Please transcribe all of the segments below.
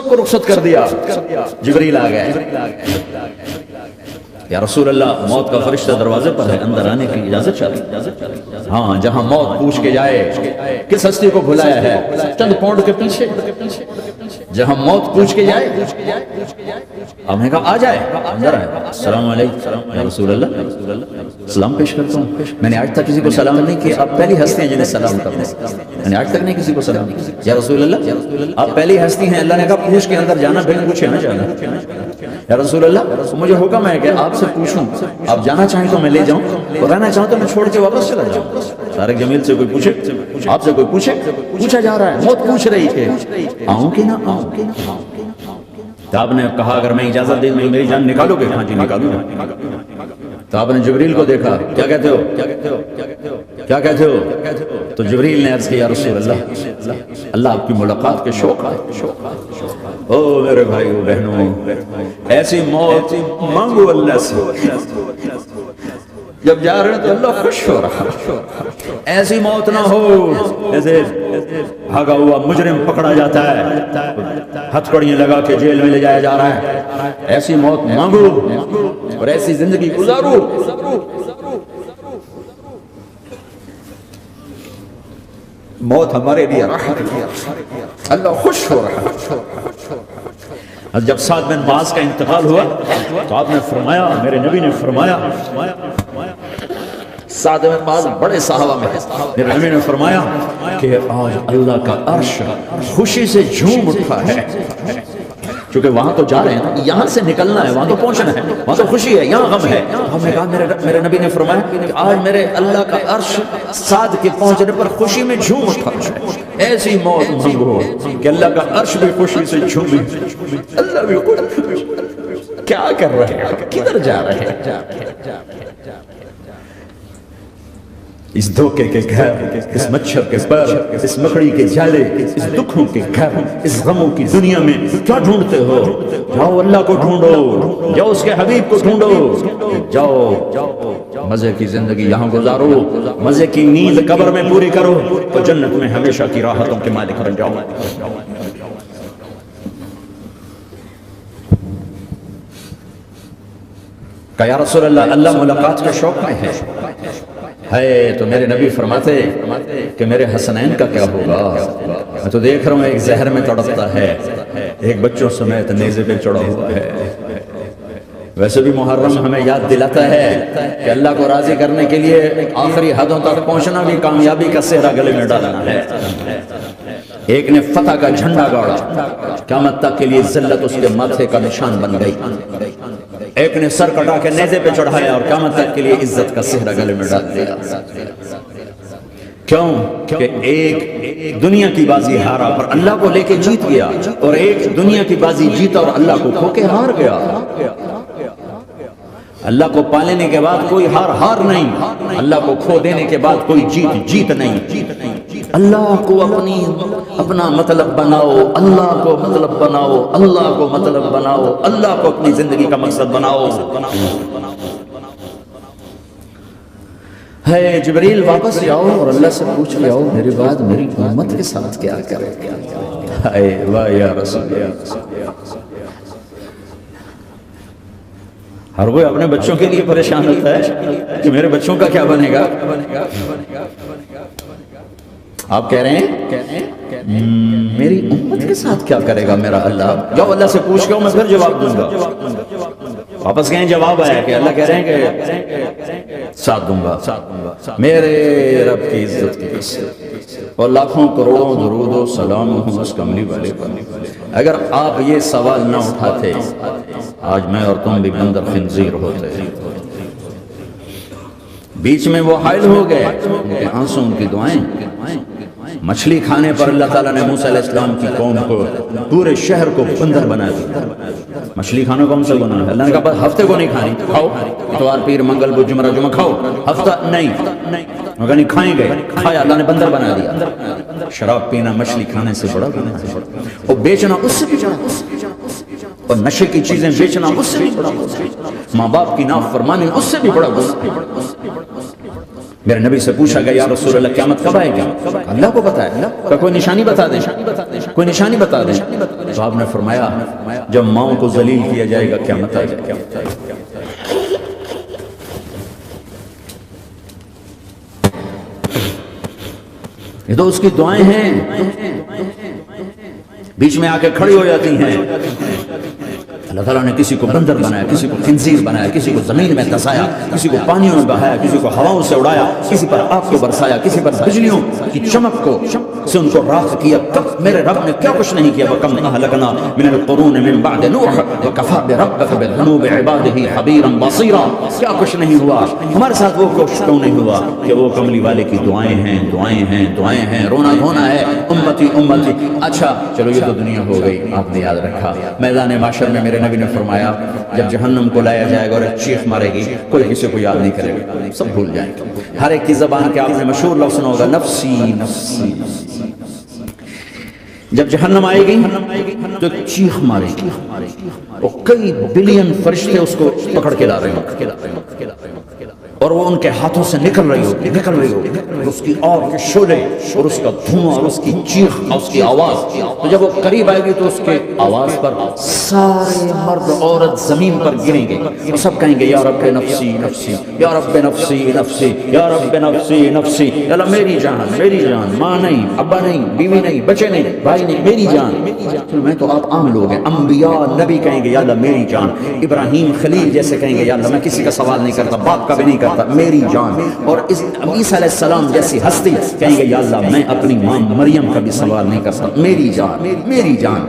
سب کو رخصت کر دیا. جبریل آ گئے. یا رسول اللہ موت کا فرشتہ دروازے پر ہے, اندر آنے کی اجازت چاہیے. ہاں, جہاں موت پوچھ کے جائے کس ہستی کو بھلایا ہے, چند پاؤنڈ کے پیچھے, جہاں موت پوچھ کے جائے. اب نے کہا آ جائے, اندر آئے. السلام علیکم یا رسول اللہ, سلام پیش کرتا ہوں. میں نے آج تک کسی کو سلام نہیں کیا, آپ پہلی ہستی ہیں جنہیں سلام کرتا ہوں. میں نے آج تک نہیں کسی کو سلام کیا. یا رسول اللہ آپ پہلی ہستی ہیں, اللہ نے کہا پوچھ کے اندر جانا, بھائی پوچھے نہ جانا. یا رسول اللہ مجھے حکم ہے کہ آپ سے پوچھوں, آپ جانا چاہیں تو میں لے جاؤں, اور رہنا چاہوں تو میں چھوڑ کے واپس چلا جاؤں. طارق جمیل سے کوئی پوچھے, آپ سے کوئی پوچھے, پوچھا جا رہا ہے, موت پوچھ رہی ہے آؤں کہ نہ آؤں. تو آپ نے کہا اگر میں اجازت دے دوں میری جان نکالو گے؟ ہاں جی نکالوں گا. تو آپ نے جبریل کو دیکھا, کیا کہتے ہو, کیا کہتے ہو؟ تو جبریل نے عرض کیا یا رسول اللہ اللہ آپ کی ملاقات کے شوق ہے. او میرے بھائیو بہنوں, ایسی موت مانگو اللہ سے. جب جا رہے ہیں تو اللہ خوش ہو رہا. ایسی موت نہ ہو جیسے بھاگا ہوا مجرم پکڑا جاتا ہے, ہتھ کڑیاں لگا کے جیل میں لے جایا جا رہا ہے. ایسی موت مانگو اور ایسی زندگی گزارو. موت ہمارے لیے راحت ہے, اللہ خوش ہو رہا. جب سعد بن معاذ کا انتقال ہوا تو آپ نے فرمایا, میرے نبی نے فرمایا, سعد بن معاذ بڑے صحابہ میں ہے, میرے نبی نے فرمایا کہ آج اللہ کا عرش خوشی سے جھوم اٹھا ہے. کیونکہ وہاں تو جا رہے ہیں, یہاں سے نکلنا ہے, وہاں تو پہنچنا ہے, وہاں تو خوشی ہے, یہاں غم ہے. ہم نے کہا میرے نبی نے فرمایا کہ آج میرے اللہ کا عرش سعد کے پہنچنے پر خوشی میں جھوم اٹھا ہے. ایسی موت مانگو کہ اللہ کا عرش بھی خوشی سے جھومے. اللہ بھی خوش. کیا کر رہے ہیں, کدھر جا رہے ہیں؟ اس دھوکے کے گھر, اس مچھر کے پر, اس مکڑی کے جالے, اس دکھوں کے گھر, اس غموں کی دنیا میں کیا ڈھونڈتے ہو؟ جاؤ اللہ کو ڈھونڈو, جاؤ اس کے حبیب کو ڈھونڈو. جاؤ مزے کی زندگی یہاں گزارو, مزے کی نیند قبر میں پوری کرو, تو جنت میں ہمیشہ کی راحتوں کے مالک بن جاؤ. کہ یا رسول اللہ اللہ ملاقات کے شوق میں ہے. تو میرے نبی فرماتے کہ میرے حسنین کا کیا ہوگا؟ میں تو دیکھ رہا ہوں ایک زہر میں تڑپتا ہے, ایک بچوں سمیت نیزے پہ چڑھا ہوا ہے. ویسے بھی محرم ہمیں یاد دلاتا ہے کہ اللہ کو راضی کرنے کے لیے آخری حدوں تک پہنچنا بھی کامیابی کا صحرا گلے میں ڈالنا ہے. ایک نے فتح کا جھنڈا گاڑا, قیامت تک کے لیے ذلت اس کے ماتھے کا نشان بن گئی. ایک نے سر کٹا کے نیزے پہ چڑھایا اور قیامت تک کے لیے عزت کا صحرا گلے میں ڈال دیا. کیوں کہ ایک دنیا کی بازی ہارا پر اللہ کو لے کے جیت گیا, اور ایک دنیا کی بازی جیتا اور اللہ کو کھو کے ہار گیا. اللہ کو پانے کے بعد کوئی ہار نہیں, اللہ کو کھو دینے کے بعد کوئی جیت نہیں. اللہ کو اپنا مطلب بناؤ, اللہ کو مطلب بناؤ, اللہ کو مطلب بناؤ, اللہ کو اپنی زندگی کا مقصد بناؤ. ہے جبریل واپس جاؤ اور اللہ سے پوچھ کے آؤ میرے بعد میری امت کے ساتھ کیا کرے. ہائے واہ یا رسول اللہ. ہر کوئی اپنے بچوں کے لیے پریشان ہوتا ہے کہ میرے بچوں کا کیا بنے گا. آپ کہہ رہے ہیں میری امت کے ساتھ کیا کرے گا میرا اللہ. جاؤ اللہ سے پوچھ کے آؤ, میں پھر جواب دوں گا. واپس گئے, جواب آیا کہ اللہ کہہ رہے ہیں کہ ساتھ دوں گا میرے رب کی عزت کی قسم, اور لاکھوں کروڑوں درود و سلام محمد کملی والے پر. اگر آپ یہ سوال نہ اٹھاتے آج میں اور تم بھی بندر خنزیر ہوتے. بیچ میں وہ حائل ہو گئے, ان کے آنسوں, ان کی دعائیں. مچھلی کھانے پر اللہ تعالیٰ نے موسیٰ علیہ السلام کی قوم کو, پورے شہر کو بندر بنا دیا. مچھلی کھانا کون سا گناہ ہے؟ اللہ نے کہا ہفتے کو نہیں کھانی, کھاؤ اتوار پیر منگل بدھ جمعہ جمعہ کھاؤ, ہفتہ نہیں. مگر نہیں کھائیں گے, کھایا, اللہ نے بندر بنا دیا. شراب پینا مچھلی کھانے سے بڑا گناہ ہے, اور بیچنا اس سے بھی بڑا, اور نشے کی چیزیں بیچنا اس سے بھی بڑا, ماں باپ کی نافرمانی اس سے بھی بڑا گناہ. میرے نبی سے پوچھا گیا یا رسول اللہ قیامت کب آئے گی؟ اللہ کو پتا ہے، کہ کوئی نشانی بتا دیں، کوئی نشانی بتا دیں۔ تو آپ نے فرمایا جب ماؤں کو ذلیل کیا جائے گا قیامت آ جائے گا۔ یہ تو اس کی دعائیں ہیں، بیچ میں آ کے کھڑی ہو جاتی ہیں۔ اللہ تعالیٰ نے کسی کو بندر بنایا، کسی کو خنزیر بنایا، کسی کو زمین میں دسایا، کسی کو پانیوں میں بہایا، کسی کو ہواؤں سے اڑایا، کسی پر آگ کو برسایا، کسی پر بجلیوں کی چمک کو سے ان کو راکھ کیا۔ تب میرے رب نے کیا کچھ نہیں کیا۔ وَكَمْ أَهْلَكْنَا مِنَ الْقُرُونِ مِنْ بَعْدِ نُوحٍ وَكَفَىٰ بِرَبِّكَ بِذُنُوبِ عِبَادِهِ خَبِيرًا بَصِيرًا۔ کیا کچھ نہیں ہوا ہمارے ساتھ، وہ کچھ کیوں نہیں ہوا کہ وہ کملی والے کی دعائیں ہیں، دعائیں ہیں، دعائیں ہیں، رونا دھونا ہے، امتی امتی۔ اچھا چلو یہ تو دنیا ہو گئی، آپ نے یاد رکھا۔ میدان محشر میں میرے نبی نے فرمایا جب جہنم کو لایا جائے گا اور ایک چیخ مارے گی، کوئی کسی کو یاد نہیں کرے گا، سب بھول جائیں گے۔ ہر ایک کی زبان کے آپ نے مشہور لفظ سنا ہوگا نفسی نفسی۔ جب جہنم آئے گی تو ایک چیخ مارے گی اور کئی بلین فرشتے اس کو پکڑ کے لا رہے ہیں اور وہ ان کے ہاتھوں سے نکل رہی ہوگی، اس کی آگ کے شعلے اور اس کا دھواں اور اس کی چیخ اور اس کی آواز۔ تو جب وہ قریب آئے گی تو اس کے آواز پر سارے مرد عورت زمین پر گریں گے اور سب کہیں گے یا رب نفسی نفسی، یا رب نفسی نفسی، یا رب نفسی نفسی۔ یا اللہ میری جان، میری جان، ماں نہیں، ابا نہیں، بیوی نہیں، بچے نہیں، بھائی نہیں، میری جان۔ میں تو آپ عام لوگ ہیں، انبیاء نبی کہیں گے یا اللہ میری جان، ابراہیم خلیل جیسے کہیں گے یا اللہ میں کسی کا سوال نہیں کرتا، باپ کا بھی نہیں کرتا، میری جان۔ اور اس عیسیٰ علیہ السلام جیسی ہستی کہیں گے یا اللہ میں اپنی ماں مریم کا بھی سوال نہیں کرتا، میری جان، میری جان۔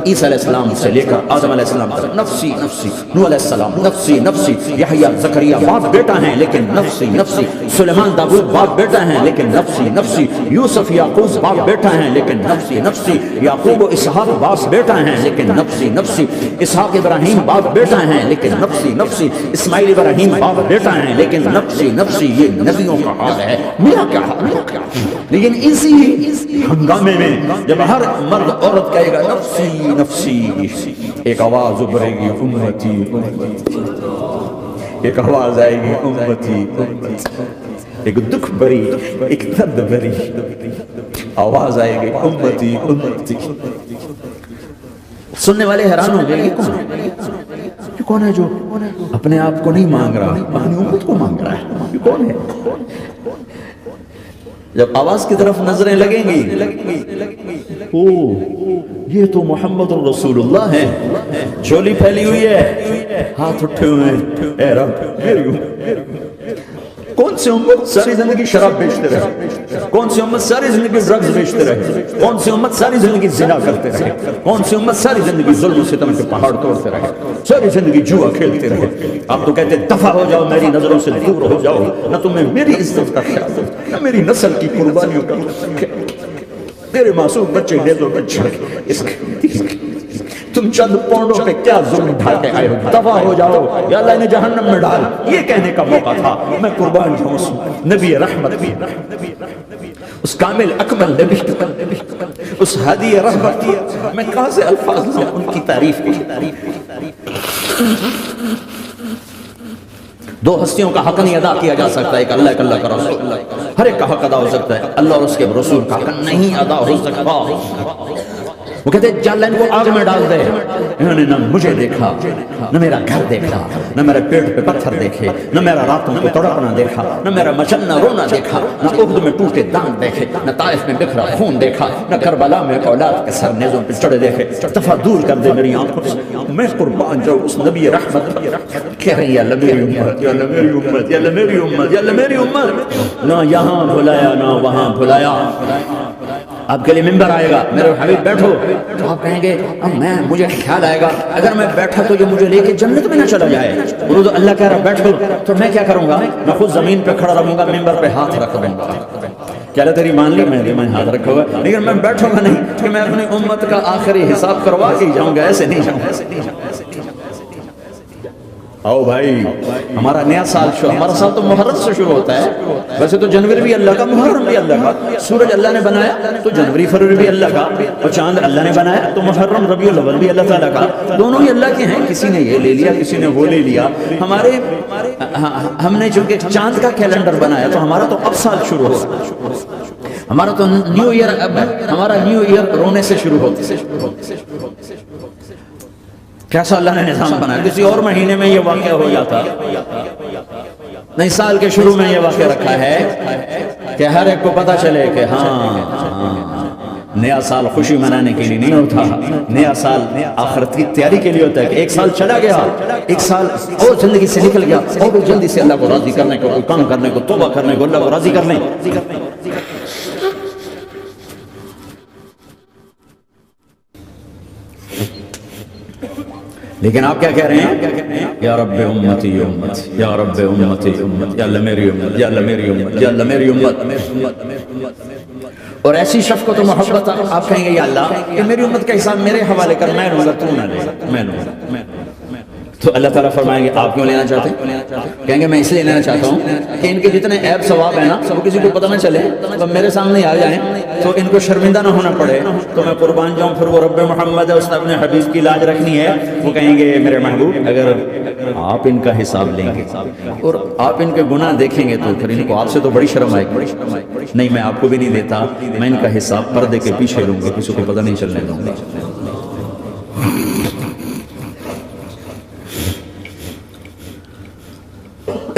عیسیٰ علیہ السلام سے لے کر آدم علیہ السلام تک نفسی نفسی، نوح علیہ السلام نفسی نفسی، یحییٰ زکریا باپ بیٹا ہیں لیکن نفسی نفسی، سلیمان داؤد باپ بیٹا ہیں لیکن نفسی نفسی، یوسف یعقوب باپ بیٹا ہیں لیکن نفسی نفسی، یعقوب و اسحاق باپ بیٹا ہیں لیکن نفسی نفسی، اسحاق ابراہیم باپ بیٹا ہیں لیکن نفسی نفسی، اسماعیل ابراہیم باپ بیٹا ہیں لیکن نفسی نفسی۔ یہ نبیوں کا حال ہے، میرا کیا حال ہے؟ لیکن اسی ہنگامے میں جب ہر مرد عورت کہے گا نفسی نفسی، ایک آواز ابھرے گی امتی امتی، ایک آواز آئے گی امتی امتی، ایک دکھ بری، ایک درد بری آواز آئے گی امتی امتی۔ سننے والے حیران ہوں گے یہ کون ہے جو اپنے آپ کو نہیں مانگ رہا، اپنی امت کو مانگ رہا ہے؟ یہ کون ہے؟ جب آواز کی طرف نظریں لگیں گی، او یہ تو محمد رسول اللہ ہے، جھولی پھیلی ہوئی ہے، ہاتھ اٹھے ہوئے ہیں، اے رب میری امت۔ کون سی امت ساری زندگی شراب بیچتے رہے؟ کون سی امت ساری زندگی ڈرگز بیچتے رہے؟ کون سی امت ساری زندگی زنا کرتے رہے؟ کون سی امت ساری زندگی ظلم و ستم کے پہاڑ توڑتے رہے؟ ساری زندگی جوا کھیلتے رہے؟ آپ تو کہتے دفع ہو جاؤ، میری نظروں سے دور ہو جاؤ، نہ تمہیں میری عزت کا خیال ہو، نہ میری نسل کی قربانیوں کا خیال، تیرے معصوم بچے نیزوں پر چڑھ کے تم چند پونڈوں پہ کیا ظلم ڈھا کے آئے ہو، دفع ہو جاؤ یا اللہ انہیں جہنم میں ڈال۔ یہ کہنے کا موقع تھا، میں قربان جاؤں اس نبی رحمت، اس کامل اکمل نبی، اس ہادی رحمت، میں کہاں سے الفاظ لوں ان کی تعریف کی۔ دو ہستیوں کا حق نہیں ادا کیا جا سکتا، ایک اللہ کا رسول، ہر ایک کا حق ادا ہو سکتا ہے، اللہ اور اس کے رسول کا حق نہیں ادا ہو سکتا۔ وہ کہتے ہیں جل ان کو آگ میں ڈال دے۔ انہوں نے نہ مجھے دیکھا، نہ میرا گھر دیکھا، نہ میرے پیٹ پہ پتھر دیکھے، نہ میرا راتوں کو تڑپنا دیکھا، نہ میرا مچلنا رونا دیکھا، نہ احد میں ٹوٹے دانت دیکھے، نہ طائف میں بکھرا خون دیکھا، نہ کربلا میں اولاد کے سر نیزوں پہ چڑھے دیکھے۔ دفعہ دور کر دے میری آنکھوں سے، میں قربان جاؤں اس نبی رحمت۔ کہہ رہی ہے اللہ میری امت، یا اللہ میری امت، یا اللہ میری امت، یا اللہ میری امت۔ نہ یہاں بھلایا نہ وہاں بھلایا۔ آپ کے لیے ممبر آئے گا، میرے حبیب بیٹھو، تو آپ کہیں گے اب مجھے خیال آئے گا اگر میں بیٹھا تو یہ مجھے لے کے جنت میں نہ چلا جائے۔ وہ تو اللہ کہہ رہا بیٹھو، تو میں کیا کروں گا؟ میں خود زمین پہ کھڑا رہوں گا، ممبر پہ ہاتھ رکھ دوں گا۔ کہہ رہا تیری مان لی، میں ہاتھ رکھا ہوا، لیکن میں بیٹھوں گا نہیں کہ میں اپنی امت کا آخری حساب کروا کے جاؤں گا، ایسے نہیں جاؤں گا۔ آؤ بھائی ہمارا نیا سال ہمارا سال تو محرم سے شروع ہوتا ہے. ویسے تو جنوری بھی اللہ کا, محرم بھی اللہ کا. سورج اللہ نے بنایا تو جنوری فروری بھی اللہ کا, اور چاند اللہ نے بنایا تو محرم ربیع الاول بھی اللہ تعالیٰ کا. دونوں ہی اللہ کے ہیں. کسی نے یہ لے لیا, کسی نے وہ لے لیا. ہم نے چونکہ چاند کا کیلنڈر بنایا تو ہمارا تو اب سال شروع ہو, ہمارا تو نیو ایئر, اب ہمارا نیو ایئر رونے سے شروع ہوتا ہے. کیسا اللہ نے نظام بنایا. کسی اور مہینے میں یہ واقعہ ہو جاتا, نہیں سال کے شروع میں یہ واقعہ رکھا ہے کہ ہر ایک کو پتا چلے کہ ہاں نیا سال خوشی منانے کے لیے نہیں ہوتا, نیا سال آخرت کی تیاری کے لیے ہوتا ہے. کہ ایک سال چلا گیا, ایک سال اور زندگی سے نکل گیا, اور جلدی سے اللہ کو راضی کرنے کو, کوئی کام کرنے کو, توبہ کرنے کو, اللہ کو راضی کرنے. لیکن آپ کیا کہہ رہے ہیں؟ یا رب امتی امت, یا رب امتی امت, یا اللہ میری امت, یا اللہ میری امت, یا اللہ میری امت. اور ایسی شفقت و محبت آپ کہیں گے یا اللہ کہ میری امت کا حساب میرے حوالے کر, میں لوں گا, تو نہ لے, میں لوں گا. تو اللہ تعالیٰ فرمائیں گے آپ کیوں لینا چاہتے ہیں؟ کہیں گے میں اس لیے لینا چاہتا ہوں کہ ان کے جتنے عیب ثواب ہیں نا, وہ کسی کو پتہ نہ چلے, تو میرے سامنے آ جائیں تو ان کو شرمندہ نہ ہونا پڑے, تو میں قربان جاؤں. پھر وہ رب محمد ہے, اس نے اپنے حبیب کی لاج رکھنی ہے. وہ کہیں گے میرے محبوب اگر آپ ان کا حساب لیں گے اور آپ ان کے گناہ دیکھیں گے تو پھر ان کو آپ سے تو بڑی شرم آئے گی. نہیں, میں آپ کو بھی نہیں دیتا, میں ان کا حساب پردے کے پیچھے لوں گا, کسی کو پتہ نہیں چلنے دوں گا.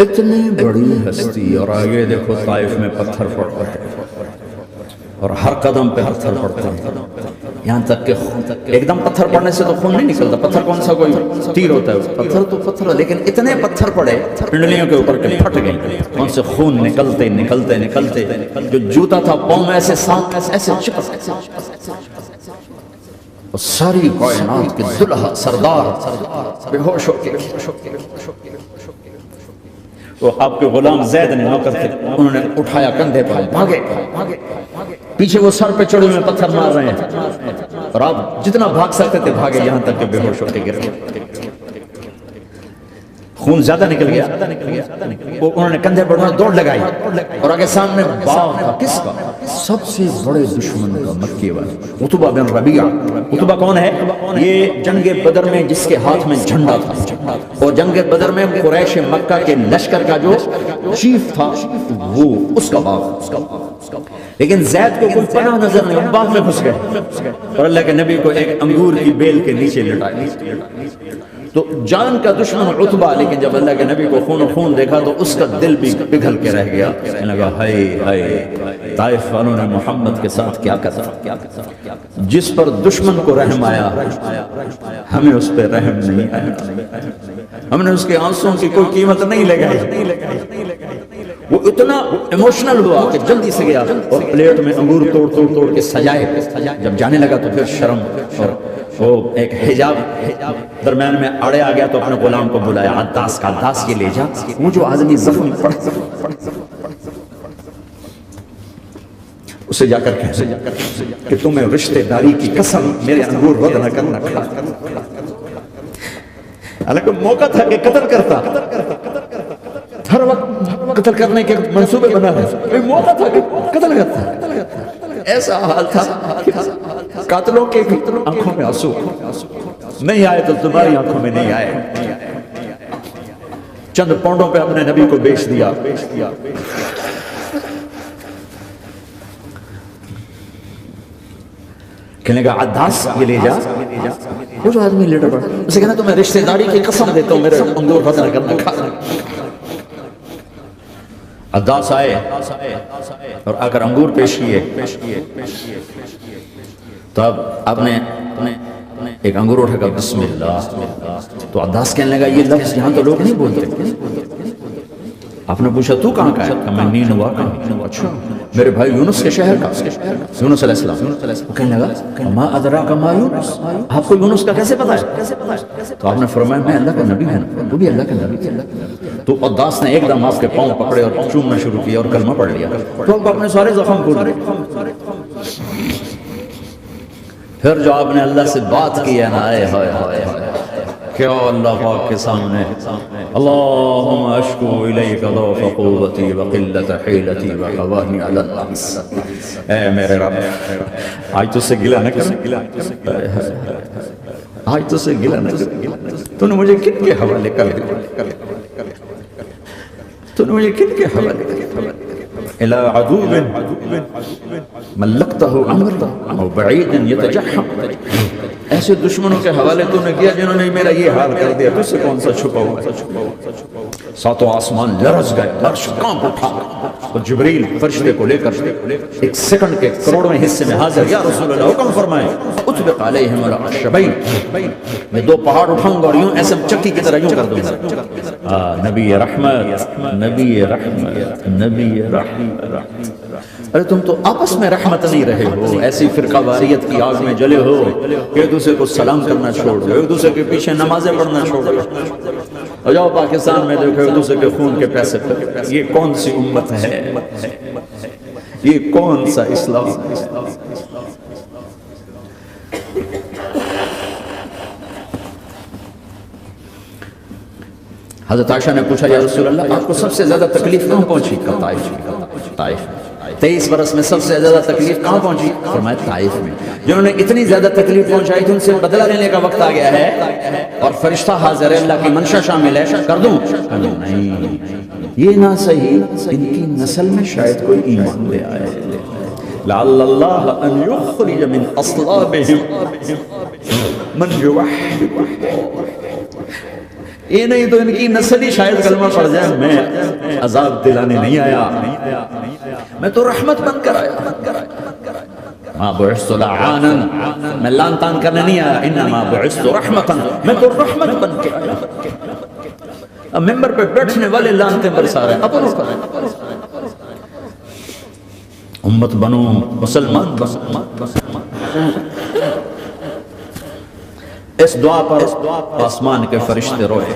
اتنی بڑی ہستی, اور آگے دیکھو طائف میں پتھر پڑتا ہے اور ہر قدم پہ پتھر پڑتا ہے, یہاں تک کہ ایک دم پتھر پڑنے سے تو خون نہیں نکلتا. پتھر کون سا کوئی تیر ہوتا ہے, پتھر تو پتھر, لیکن اتنے پتھر پڑے پنڈلیوں کے اوپر کہ پھٹ گئے, ان سے خون نکلتے نکلتے نکلتے, جو جوتا تھا پاؤں میں ایسے سانپ ایسے چپک, اور ساری کائنات کے دلہا سردار بے ہوش ہو کے, تو آپ کے غلام زید نے نوکر تھے, انہوں نے اٹھایا کندھے پر, بھاگے, پیچھے وہ سر پہ چڑھے میں پتھر مار رہے ہیں, اور آپ جتنا بھاگ سکتے تھے بھاگے, یہاں تک کہ بے ہوش ہو کے گر گئے. خون زیادہ نکل گیا, وہ انہوں نے کندھے بڑھا دوڑ لگائی, اور آگے سامنے باغ تھا. کس کا؟ سب سے بڑے دشمن کا, مکی والا عتبہ بن ربیعہ. عتبہ کون ہے؟ یہ جنگ بدر میں جس کے ہاتھ میں جھنڈا تھا, اور جنگ بدر میں قریش مکہ کے لشکر کا جو چیف تھا وہ اس کا باغ. لیکن زید کو کوئی پناہ نظر نہیں, باغ میں گھس گئے, اور اللہ کے نبی کو ایک انگور کی بیل کے نیچے لٹایا. تو جان کا دشمن عتبہ, لیکن جب اللہ کے نبی کو خون و خون دیکھا تو اس کا دل بھی پگھل کے رہ گیا. لگا ہائے ہائے, طائف والوں نے محمد کے ساتھ کیا کرا. جس پر دشمن کو رحم آیا ہمیں اس پہ رحم نہیں آیا, ہم نے اس کے آنسوں کی کوئی قیمت نہیں لگائی. وہ اتنا ایموشنل ہوا کہ جلدی سے گیا اور پلیٹ میں انگور توڑ توڑ توڑ کے سجائے. جب جانے لگا تو پھر شرم اور وہ ایک حجاب درمیان میں اڑے آ گیا, تو اپنے غلام کو بلایا, عداس کا, عداس یہ لے جا, وہ جو آدمی زخمی پڑ, اسے جا کر کہ تمہیں رشتہ داری کی قسم میرے انگور رد نہ کرنا. حالانکہ موقع تھا کہ قتل کرتا, ہر وقت قتل کرنے کے منصوبے بنا رہے, موقع تھا کہ قتل کرتا. ایسا حال تھا قاتلوں کے آنکھوں میں آنسو نہیں آئے تو تمہاری آنکھوں میں نہیں آئے. چند پونڈوں پہ اپنے نبی کو بیچ دیا. کہنے کا عداس یہ لے جا, وہ جو آدمی لیٹر پڑا, اسے کہنا تو میں رشتہ داری کی قسم دیتا ہوں میرے انگور بدر کرنا کھا. عداس آئے اور آ کر انگور پیش کیے, تو اب آپ نے ایک انگور اٹھا کر بسم اللہ, تو عداس کہنے لگا یہ لفظ یہاں تو لوگ نہیں بولتے. آپ نے پوچھا تو کہاں کا ہے؟ کہ میں نینوا کا. اچھا, میرے بھائی یونس کے شہر کا, یونس علیہ السلام. کہنے لگا ما ادراک ما یونس, آپ کو یونس کا کیسے پتا ہے؟ تو آپ نے فرمایا میں اللہ کا نبی ہوں, وہ بھی اللہ کا نبی تھے. تو عداس نے ایک دم آپ کے پاؤں پکڑے اور چومنا شروع کیا اور کلمہ پڑھ لیا. تو آپ اپنے سارے زخم کھول رہے. پھر جو آپ نے اللہ سے بات کی ہے نا, آئے ہائے ہائے, کیا اللہ پاک کے سامنے اللہم اشکو الیک ضعف قوتی وقلت حیلتی وقوانی علی الناس، اے میرے رب آج تو سے گلہ نہ کر، آج تو سے گلہ نہ کر، تو نے مجھے کن کے حوالے کر دیا، تو نے مجھے کن کے حوالے کر دیا، الى عدو ملکتہ عمر او بعید یتجحم، ایسے دشمنوں کے حوالے تو نے کیا جنہوں نے میرا یہ حال کر دیا، تجھ سے کون سا چھپا ہوا ہے؟ ساتوں آسمان لرز گئے، عرش کانپ اٹھا، تو جبریل فرشتے کو لے کر ایک سیکنڈ کے کروڑویں حصے میں حاضر، یا رسول اللہ حکم فرمائیں اطبق علیہم الشبین، میں دو پہاڑ اٹھاؤں گا اور یوں ایسے چکی کی طرح یوں کر دوں گا۔ نبی رحمت، نبی رحمت، نبی رحمت، ارے تم تو آپس میں رحمت نہیں رہے ہو، ایسی فرقہ واریت کی آگ میں جلے ہو کہ ایک دوسرے کو سلام کرنا چھوڑ دو، ایک دوسرے کے پیچھے نمازیں پڑھنا چھوڑ دو، اور جاؤ پاکستان میں دیکھو ایک دوسرے کے خون کے پیسے پر، یہ کون سی امت ہے، یہ کون سا اسلام؟ حضرت عائشہ نے پوچھا یا رسول اللہ آپ کو سب سے زیادہ تکلیف کہاں پہنچی؟ طائف، 23 برس میں سب سے زیادہ تکلیف کہاں پہنچی؟ فرمایا طائف میں، جنہوں نے اتنی زیادہ تکلیف پہنچائی تھی ان سے بدلہ لینے کا وقت آ گیا ہے، اور فرشتہ حاضر ہے، اللہ کی منشا شامل ہے، کر دوں؟ نہیں، یہ نہ صحیح، ان کی نسل میں شاید کوئی ایمان لے آئے، لعل اللہ ان یخرج من اصلابہم من یوحد، یہ نہیں تو ان کی نسل ہی شاید کلمہ پڑھ جائے، میں عذاب دلانے نہیں آیا، میں تو رحمت بن کر آیا، ما بعثت لعانا، میں لان تان کرنے نہیں آیا، انما بعثت رحمتا، میں تو رحمت بن کے آیا۔ اب ممبر پہ بیٹھنے والے لانتے برسا رہے ہیں، اپنوں کا امت بنو، مسلمان بنو۔ اس دعا پر آسمان کے فرشتے روئے،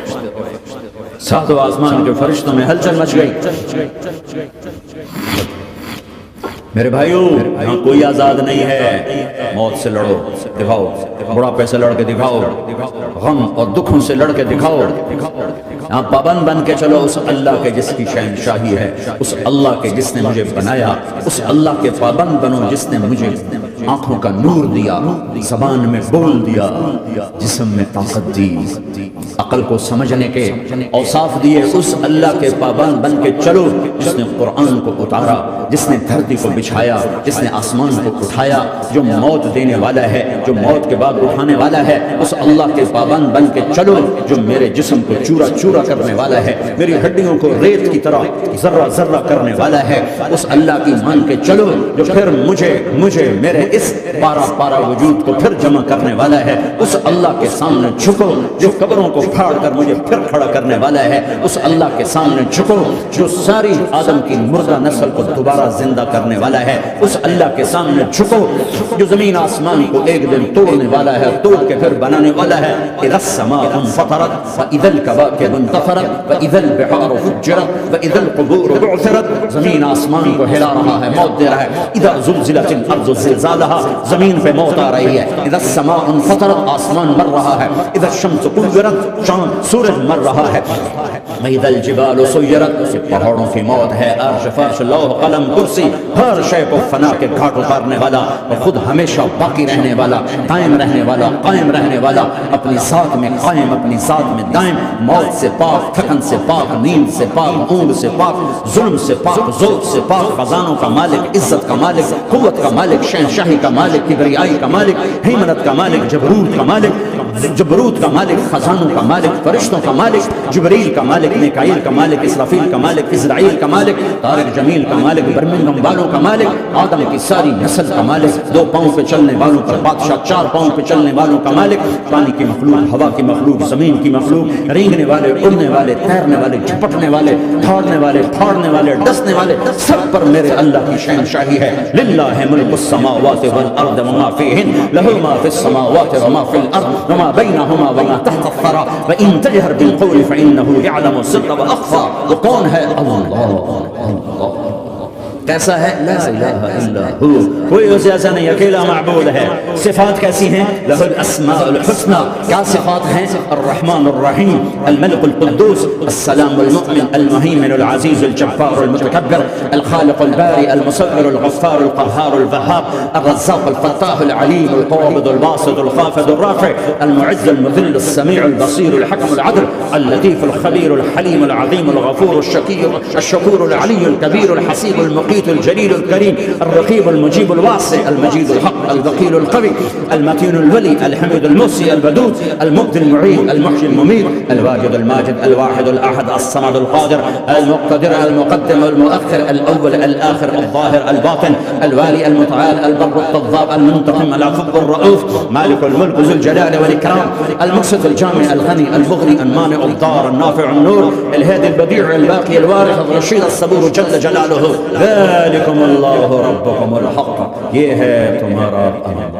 ساتوں آسمان کے فرشتوں میں ہلچل مچ گئی۔ میرے بھائیو یہاں کوئی آزاد نہیں ہے، موت سے لڑو، دکھاؤ، بڑھاپے سے لڑ کے دکھاؤ، غم اور دکھوں سے لڑ کے دکھاؤ، یہاں پابند بن کے چلو اس اللہ کے جس کی شہنشاہی ہے، اس اللہ کے جس نے مجھے بنایا، اس اللہ کے پابند بنو جس نے مجھے آنکھوں کا نور دیا، زبان میں بول دیا، جسم میں طاقت دی، عقل کو سمجھنے کے اوصاف دیے، اس اللہ کے پابند بن کے چلو جس نے قرآن کو اتارا، جس نے دھرتی کو بچھایا، جس نے آسمان کو اٹھایا، جو موت دینے والا ہے، جو موت کے بعد اٹھانے والا ہے، اس اللہ کے پابند بن کے چلو جو میرے جسم کو چورا چورا کرنے والا ہے، میری ہڈیوں کو ریت کی طرح ذرہ ذرہ کرنے والا ہے، اس اللہ کی مان کے چلو جو پھر مجھے میرے اس پارا پارا وجود کو پھر جمع کرنے والا ہے، اس اللہ کے سامنے جھکو جو قبروں کو پھاڑ کر مجھے پھر کھڑا کرنے والا ہے، اس اللہ کے سامنے جھکو جو ساری آدم کی مردہ نسل کو دوبارہ زندہ کرنے والا ہے، اس اللہ کے سامنے جھکو جو زمین آسمان کو ایک دن توڑنے والا ہے، توڑ کے پھر بنانے والا ہے۔ اذا السماء انفطرت فاذا الكواكب انتثرت واذا البحار فجرت واذا القبور بعثرت، زمین آسمان کو ہلا رہا ہے، موت دے رہا ہے۔ اذا زلزلت الارض زلزالها، زمین پہ موت آ رہی ہے۔ اذا السماء انفطرت، آسمان مر رہا ہے۔ اذا الشمس كورت، سورج مر رہا ہے۔ واذا الجبال سيرت، پہاڑوں کی موت ہے۔ عرش فرش لوح قلم کرسی ہر شے کو فنا کے گھاٹ اتارنے والا اور خود ہمیشہ باقی رہنے والا، قائم رہنے والا، قائم رہنے والا، اپنی ذات میں قائم، اپنی ذات میں دائم، موت سے پاک، تھکن سے پاک، نیند سے پاک، اونگ سے پاک، ظلم سے پاک، ذوق سے پاک، خزانوں کا مالک، عزت کا مالک، قوت کا مالک، شہنشاہی کا مالک، کبریائی کا مالک، حیمنت کا مالک، جبروت کا مالک، خزانوں کا مالک، فرشتوں کا مالک، جبریل کا مالک، میکائیل کا مالک، اسرافیل کا مالک، اسرائیل کا مالک، طارق جمیل کا مالک، برمنگم والوں کا مالک، آدم کی ساری نسل کا مالک، 2 پاؤں پہ چلنے والوں کا بادشاہ، 4 پاؤں پہ چلنے والوں کا مالک، پانی کی مخلوق، ہوا کی مخلوق، زمین کی مخلوق، رینگنے والے، اڑنے والے، تیرنے والے، جھپٹنے والے، دھاڑنے والے، پھاڑنے والے، ڈسنے والے، سب پر میرے اللہ کی شہنشاہی ہے۔ للہ ملک السماوات والارض وما فیہن، لہ ما فی السماوات وما فی الارض وما بینہما وما تحت الثری وان تجہر بالقول فانہ یعلم السر واخفی۔ وہ کون ہے؟ اللہ۔ کیسا ہے؟ لا الہ الا ہو، کوئی اسے ایسا نہیں، اکیلا معبود ہے۔ صفات کیسی ہیں؟ لہ الاسماء الحسنى، کیا صفات ہیں؟ الرحمن الرحیم، الملك القدوس، السلام المؤمن، المهيمن العزيز الجبار المتكبر، الخالق البارئ المصور الغفار القهار الوهاب، الرزاق الفتاح العليم القابض الباسط الخافض الرافع، المعز المذل السميع البصير الحكم العدل، اللطيف الخبير الحليم العظيم الغفور الشكور العلي الكبير الحسيب المقيت الجليل الكريم، الرقيب المجيب الواسع المجيد الحق الوكيل القوي، المتين الولي الحميد المحصي الودود، المبدي المعيد المحيي المميت، الواجد الماجد الواحد الأحد الصمد القادر المقتدر المقدم المؤخر الأول الآخر الظاهر الباطن، الوالي المتعال البر التضاب المنتقم العفو الرؤوف، مالك الملك ذو الجلال والإكرام، المقسط الجامع الغني المغني المانع الضار النافع النور، الهادي البديع الباقي الوارث الرشيد الصبور جل جلاله، ذلكم الله ربكم الحق، یہ ہے تمہارا